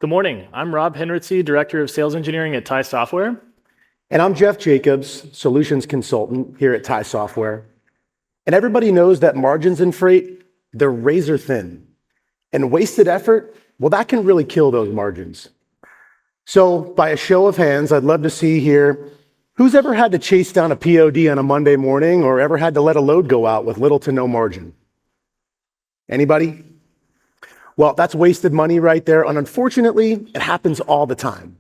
Good morning. I'm Rob Henritzy, Director of Sales Engineering at Tai Software. And I'm Jeff Jacobs, Solutions Consultant here at Tai Software. And everybody knows that margins in freight, they're razor thin. And wasted effort, well, that can really kill those margins. So by a show of hands, I'd love to see here, who's ever had to chase down a POD on a Monday morning or ever had to let a load go out with little to no margin? Anybody? Well, that's wasted money right there, and unfortunately, it happens all the time.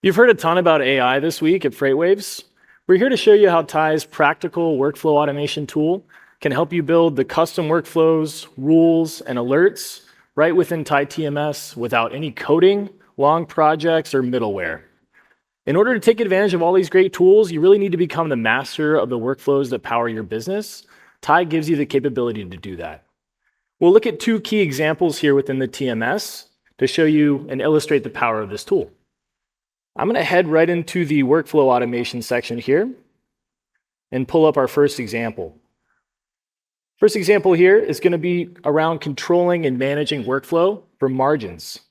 You've heard a ton about AI this week at FreightWaves. We're here to show you how Tai's practical workflow automation tool can help you build the custom workflows, rules, and alerts right within Tai TMS without any coding, long projects, or middleware. In order to take advantage of all these great tools, you really need to become the master of the workflows that power your business. Tai gives you the capability to do that. We'll look at two key examples here within the TMS to show you and illustrate the power of this tool. I'm going to head right into the workflow automation section here and pull up our first example. First example here is going to be around controlling and managing workflow for margins.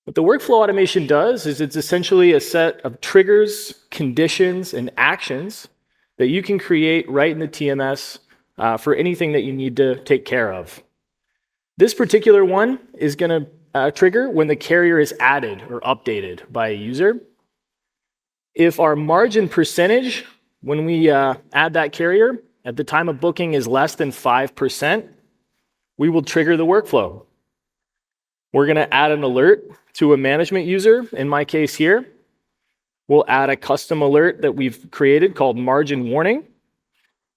What the workflow automation does is it's essentially a set of triggers, conditions, and actions that you can create right in the TMS for anything that you need to take care of. This particular one is going to trigger when the carrier is added or updated by a user. If our margin percentage, when we add that carrier, at the time of booking is less than 5%, we will trigger the workflow. We're going to add an alert to a management user. In my case here, we'll add a custom alert that we've created called margin warning.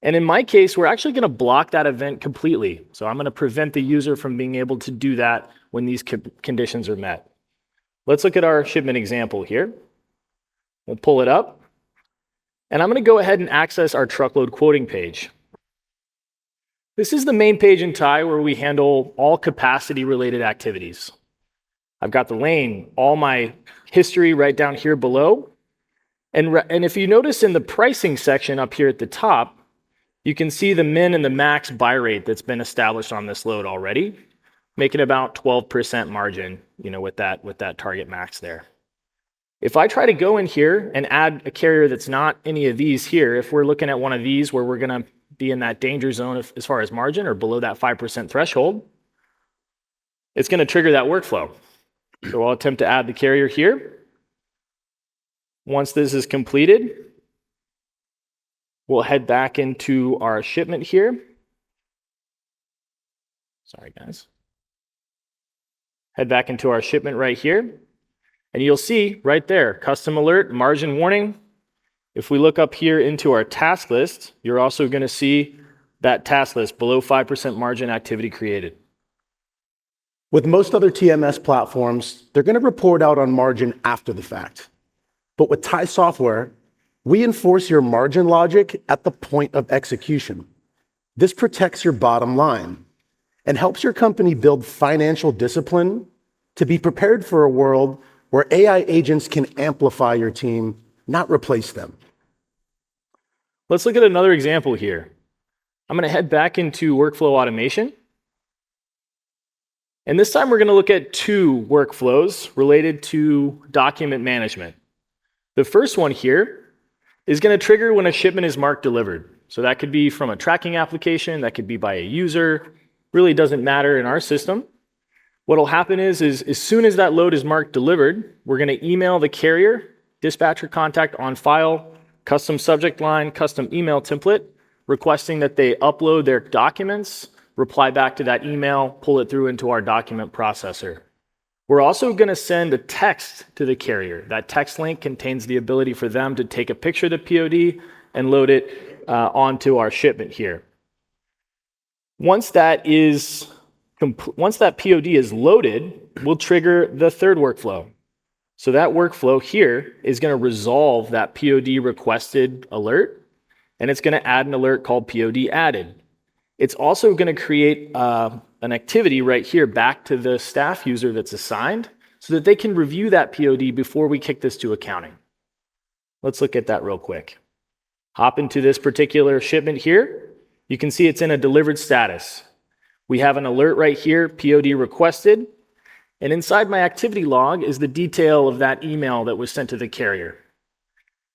And in my case, we're actually going to block that event completely. So I'm going to prevent the user from being able to do that when these conditions are met. Let's look at our shipment example here. We'll pull it up. And I'm going to go ahead and access our truckload quoting page. This is the main page in Tai where we handle all capacity-related activities. I've got the lane, all my history right down here below. And if you notice in the pricing section up here at the top, you can see the min and the max buy rate that's been established on this load already, making about 12% margin, with that target max there. If I try to go in here and add a carrier that's not any of these here, if we're looking at one of these where we're going to be in that danger zone as far as margin or below that 5% threshold, it's going to trigger that workflow. So I'll attempt to add the carrier here. Once this is completed, we'll head back into our shipment here. Sorry, guys. Head back into our shipment right here. And you'll see right there, custom alert, margin warning. If we look up here into our task list, you're also going to see that task list below 5% margin activity created. With most other TMS platforms, they're going to report out on margin after the fact. But with Tai Software, we enforce your margin logic at the point of execution. This protects your bottom line and helps your company build financial discipline to be prepared for a world where AI agents can amplify your team, not replace them. Let's look at another example here. I'm going to head back into workflow automation. And this time we're going to look at two workflows related to document management. The first one here is going to trigger when a shipment is marked delivered. So that could be from a tracking application, that could be by a user, really doesn't matter in our system. What'll happen is as soon as that load is marked delivered, we're going to email the carrier, dispatcher contact on file, custom subject line, custom email template, requesting that they upload their documents, reply back to that email, pull it through into our document processor. We're also going to send a text to the carrier. That text link contains the ability for them to take a picture of the POD and load it onto our shipment here. Once that POD is loaded, we'll trigger the third workflow. So that workflow here is going to resolve that POD requested alert, and it's going to add an alert called POD added. It's also going to create an activity right here back to the staff user that's assigned so that they can review that POD before we kick this to accounting. Let's look at that real quick. Hop into this particular shipment here. You can see it's in a delivered status. We have an alert right here, POD requested. And inside my activity log is the detail of that email that was sent to the carrier.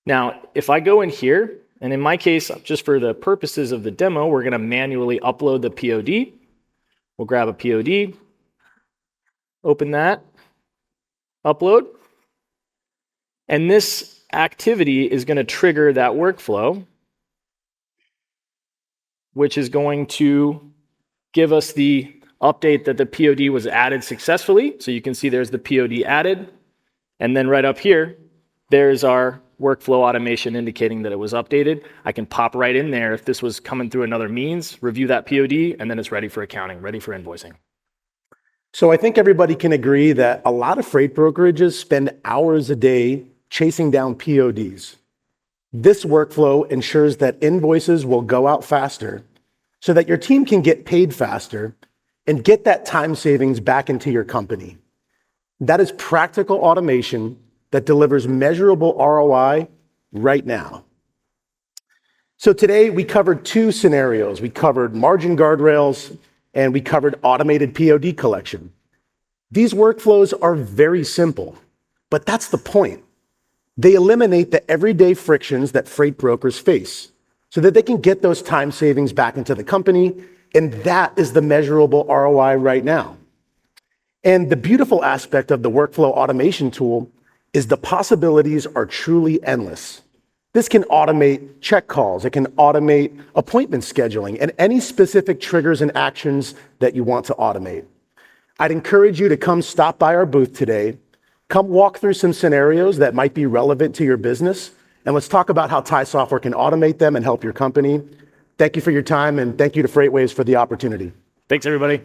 Now, if I go in here, and in my case, just for the purposes of the demo, we're going to manually upload the POD. We'll grab a POD, open that, upload. And this activity is going to trigger that workflow, which is going to give us the update that the POD was added successfully. So you can see there's the POD added. And then right up here, there's our workflow automation indicating that it was updated. I can pop right in there if this was coming through another means, review that POD, and then it's ready for accounting, ready for invoicing. So I think everybody can agree that a lot of freight brokerages spend hours a day chasing down PODs. This workflow ensures that invoices will go out faster so that your team can get paid faster and get that time savings back into your company. That is practical automation that delivers measurable ROI right now. So today we covered two scenarios. We covered margin guardrails and we covered automated POD collection. These workflows are very simple, but that's the point. They eliminate the everyday frictions that freight brokers face so that they can get those time savings back into the company, and that is the measurable ROI right now. And the beautiful aspect of the workflow automation tool is the possibilities are truly endless. This can automate check calls, it can automate appointment scheduling, and any specific triggers and actions that you want to automate. I'd encourage you to come stop by our booth today, come walk through some scenarios that might be relevant to your business, and let's talk about how Tai Software can automate them and help your company. Thank you for your time, and thank you to FreightWaves for the opportunity. Thanks, everybody.